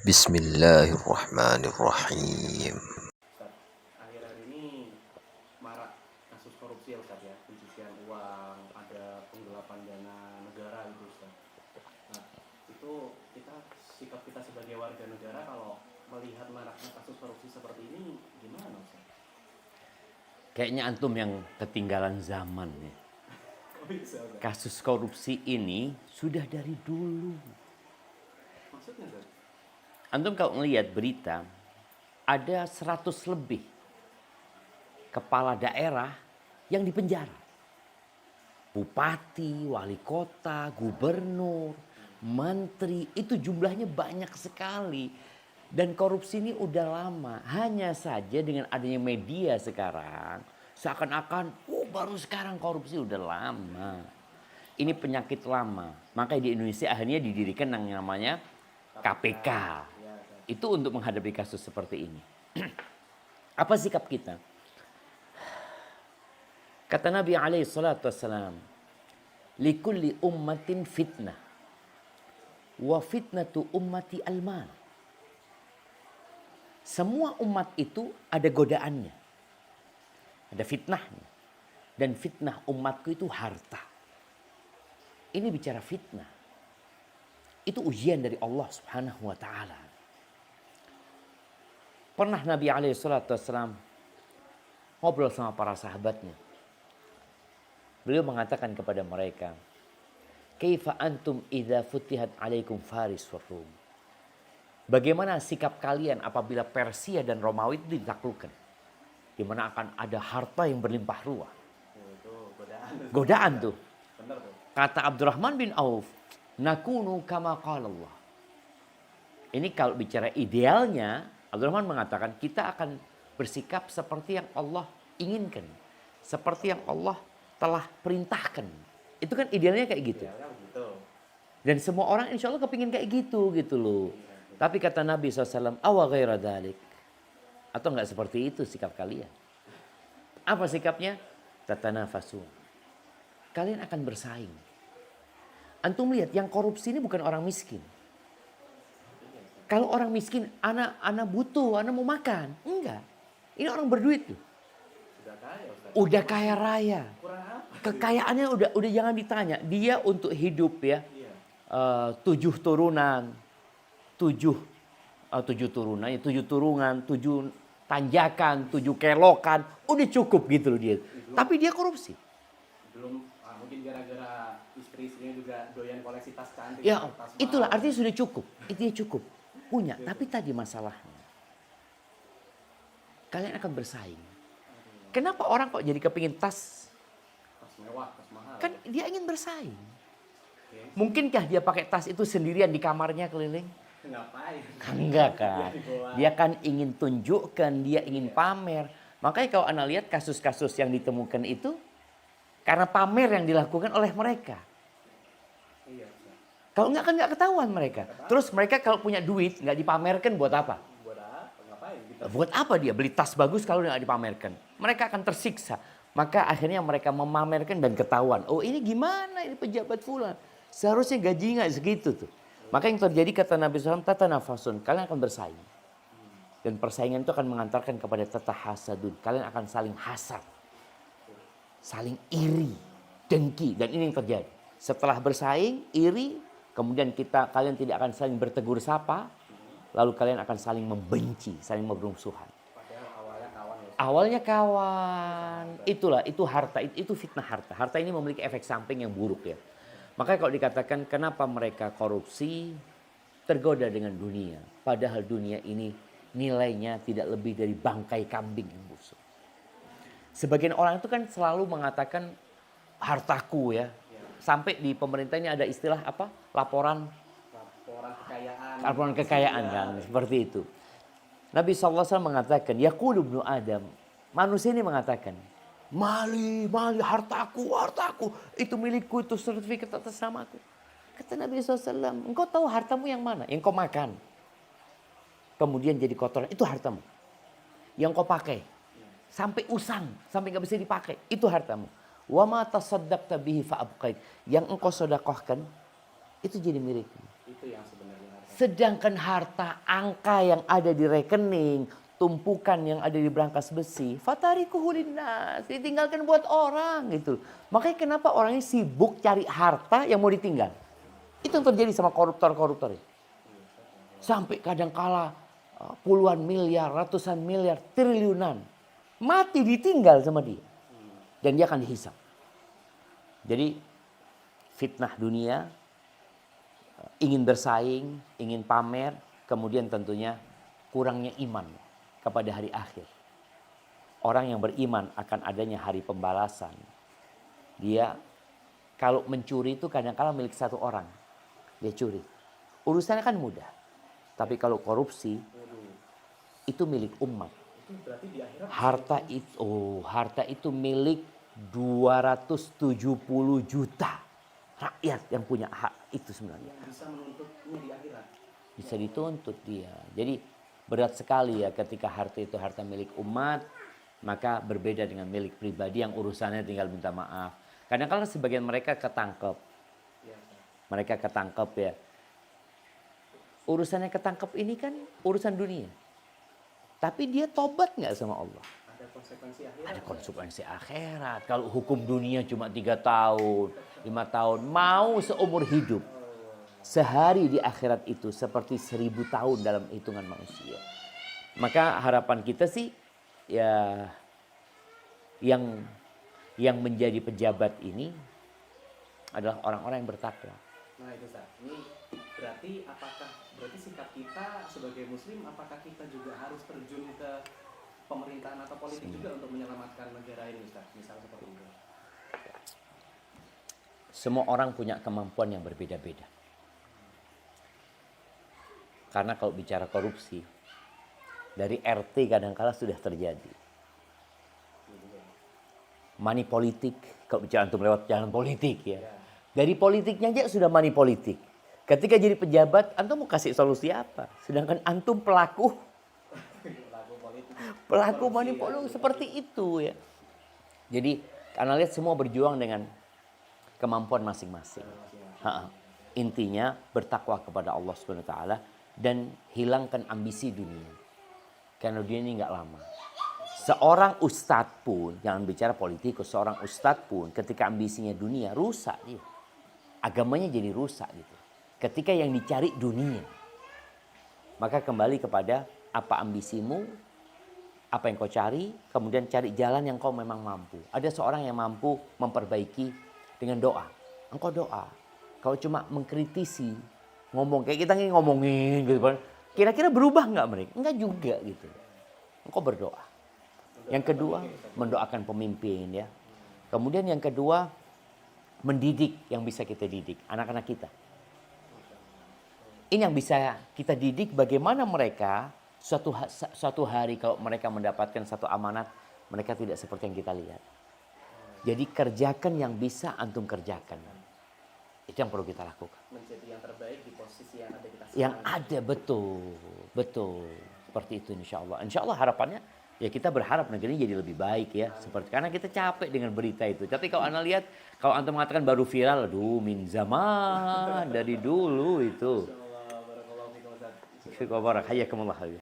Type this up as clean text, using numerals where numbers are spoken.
Bismillahirrahmanirrahim. Ustaz, akhir-akhir ini marak kasus korupsi ya Ustaz ya, pencucian uang, ada penggelapan dana negara itu Ustaz. Nah, itu sikap kita sebagai warga negara kalau melihat maraknya kasus korupsi seperti ini gimana Ustaz? Kayaknya antum yang ketinggalan zaman ya. Oh bisa Ustaz? Kasus korupsi ini sudah dari dulu. Maksudnya Ustaz? Antum kalau melihat berita, ada 100 lebih kepala daerah yang dipenjara. Bupati, wali kota, gubernur, menteri, itu jumlahnya banyak sekali. Dan korupsi ini udah lama. Hanya saja dengan adanya media sekarang, seakan-akan, baru sekarang korupsi udah lama. Ini penyakit lama. Makanya di Indonesia akhirnya didirikan yang namanya KPK. Itu untuk menghadapi kasus seperti ini. Apa sikap kita? Kata Nabi alaihi salatu wassalam, likulli ummatin fitnah, wa fitnatu ummati al-mal. Semua umat itu ada godaannya, ada fitnahnya. Dan fitnah umatku itu harta. Ini bicara fitnah. Itu ujian dari Allah subhanahu wa ta'ala. Pernah Nabi SAW ngobrol sama para sahabatnya. Beliau mengatakan kepada mereka, Kaifa antum idza futihat alaikum Faris wa Rum. Bagaimana sikap kalian apabila Persia dan Romawi itu ditaklukkan? Di mana akan ada harta yang berlimpah ruah. Itu godaan. Godaan tuh. Benar tuh. Kata Abdurrahman bin Auf, nakunu kama qala Allah. Ini kalau bicara idealnya, Abdurrahman mengatakan kita akan bersikap seperti yang Allah inginkan. Seperti yang Allah telah perintahkan. Itu kan idealnya kayak gitu. Ya begitu. Dan semua orang insya Allah kepingin kayak gitu loh. Tapi kata Nabi SAW, awa ghaira dhalik. Atau enggak seperti itu sikap kalian. Apa sikapnya? Tatanafasu. Kalian akan bersaing. Antum lihat yang korupsi ini bukan orang miskin. Kalau orang miskin, anak butuh, anak mau makan. Enggak. Ini orang berduit tuh. Sudah kaya Ustaz. Udah kaya raya. Kurang apa? Kekayaannya udah jangan ditanya. Dia untuk hidup ya. Iya. 7 turunan. 7 turunan, 7 tanjakan, 7 kelokan. Udah cukup gitu loh dia. Tapi dia korupsi. Belum mungkin gara-gara istri-istrinya juga doyan koleksi tas cantik. Ya, tas itulah mahal. artinya sudah cukup. Itu dia cukup. Punya, tapi tadi masalahnya. Kalian akan bersaing. Kenapa orang kok jadi kepingin tas? Tas mewah, tas mahal. Kan dia ingin bersaing. Oke. Mungkinkah dia pakai tas itu sendirian di kamarnya keliling? Ngapain? Enggak kan. Dibawa. Dia kan ingin tunjukkan, dia ingin pamer. Makanya kalau Anda lihat kasus-kasus yang ditemukan itu karena pamer yang dilakukan oleh mereka. Iya, Ustaz. Kalau enggak kan enggak ketahuan mereka. Terus mereka kalau punya duit enggak dipamerkan buat apa? Buat apa? Ngapain gitu? Buat apa dia beli tas bagus kalau enggak dipamerkan? Mereka akan tersiksa. Maka akhirnya mereka memamerkan dan ketahuan. Oh ini gimana ini pejabat fulan. Seharusnya gaji enggak segitu tuh. Maka yang terjadi kata Nabi SAW, tatanafasun. Kalian akan bersaing. Dan persaingan itu akan mengantarkan kepada tatahasadun. Kalian akan saling hasad. Saling iri, dengki. Dan ini yang terjadi. Setelah bersaing, iri, kemudian kalian tidak akan saling bertegur sapa. Lalu kalian akan saling membenci, saling bermusuhan. Padahal awalnya kawan ya. Awalnya kawan, itulah, itu harta, itu fitnah harta. Harta ini memiliki efek samping yang buruk ya. Makanya kalau dikatakan kenapa mereka korupsi, tergoda dengan dunia. Padahal dunia ini nilainya tidak lebih dari bangkai kambing yang busuk. Sebagian orang itu kan selalu mengatakan hartaku ya. Sampai di pemerintah ini ada istilah apa? Laporan kekayaan kan, seperti itu. Nabi SAW mengatakan, Yaqulu ibnu Adam, manusia ini mengatakan, Mali, hartaku, itu milikku, itu sertifikat atas namaku. Kata Nabi SAW, engkau tahu hartamu yang mana? Yang kau makan. Kemudian jadi kotoran, itu hartamu. Yang kau pakai. Sampai usang, sampai gak bisa dipakai, itu hartamu. Wa ma tasaddaqta bihi fa abqait. Yang engkau sedekahkan itu jadi milikmu. Itu yang sebenarnya harta. Sedangkan harta angka yang ada di rekening, tumpukan yang ada di brankas besi, fatarikuhu linnas, ditinggalkan buat orang gitu. Makanya kenapa orang ini sibuk cari harta yang mau ditinggal. Itu yang terjadi sama koruptor-koruptor ini. Sampai kadang kala puluhan miliar, ratusan miliar, triliunan. Mati ditinggal sama dia. Dan dia akan dihisap. Jadi fitnah dunia, ingin bersaing, ingin pamer, kemudian tentunya kurangnya iman kepada hari akhir. Orang yang beriman akan adanya hari pembalasan. Dia kalau mencuri itu kadang-kala milik satu orang. Dia curi. Urusannya kan mudah. Tapi kalau korupsi itu milik umat. Itu berarti di akhirat Harta itu milik 270 juta rakyat yang punya hak itu sebenarnya. bisa menuntutnya di akhirat. Bisa dituntut dia. Jadi berat sekali ya ketika harta itu harta milik umat, maka berbeda dengan milik pribadi yang urusannya tinggal minta maaf. Kadang-kadang sebagian mereka ketangkep. Mereka ketangkep ya. Urusannya ketangkep ini kan urusan dunia. Tapi dia tobat nggak sama Allah? Ada konsekuensi akhirat. Ada konsekuensi akhirat. Kalau hukum dunia cuma 3 tahun, 5 tahun, mau seumur hidup. Sehari di akhirat itu seperti 1000 tahun dalam hitungan manusia. Maka harapan kita sih ya yang menjadi pejabat ini adalah orang-orang yang bertakwa. Nah itu Ustaz, ini berarti sikap kita sebagai muslim, apakah kita juga harus terjun ke pemerintahan atau politik juga untuk menyelamatkan negara ini Ustaz? Misalnya seperti itu. Semua orang punya kemampuan yang berbeda-beda. Karena kalau bicara korupsi, dari RT kadang-kala sudah terjadi. Money politik, kalau bicara antum lewat jalan politik ya. Dari politiknya aja sudah money politik. Ketika jadi pejabat, antum mau kasih solusi apa? Sedangkan antum pelaku money politik seperti itu ya. Jadi, karena lihat semua berjuang dengan kemampuan masing-masing. Intinya bertakwa kepada Allah Subhanahu wa taala dan hilangkan ambisi dunia. Karena dunia ini nggak lama. Seorang ustadz pun, jangan bicara politikus, seorang ustadz pun ketika ambisinya dunia rusak dia. Agamanya jadi rusak gitu. Ketika yang dicari dunia. Maka kembali kepada apa ambisimu, apa yang kau cari, kemudian cari jalan yang kau memang mampu. Ada seorang yang mampu memperbaiki dengan doa. Engkau doa. Kalau cuma mengkritisi, ngomong kayak kita ngomongin gitu kan. Kira-kira berubah nggak mereka? Enggak juga gitu. Engkau berdoa. Yang kedua, mendoakan pemimpin ya. Kemudian yang kedua, mendidik yang bisa kita didik, anak-anak kita. Ini yang bisa kita didik bagaimana mereka suatu hari kalau mereka mendapatkan satu amanat, mereka tidak seperti yang kita lihat. Jadi kerjakan yang bisa antum kerjakan. Itu yang perlu kita lakukan. Menjadi yang terbaik di posisi yang ada kita. Yang ada betul. Seperti itu insya Allah. Insya Allah harapannya ya kita berharap negeri ini jadi lebih baik ya. Seperti karena kita capek dengan berita itu. Tapi kalau Anda lihat, kalau antum mengatakan baru viral, aduh min zaman dari dulu itu. Barakallahu fikum Ustaz. Hayakumullah.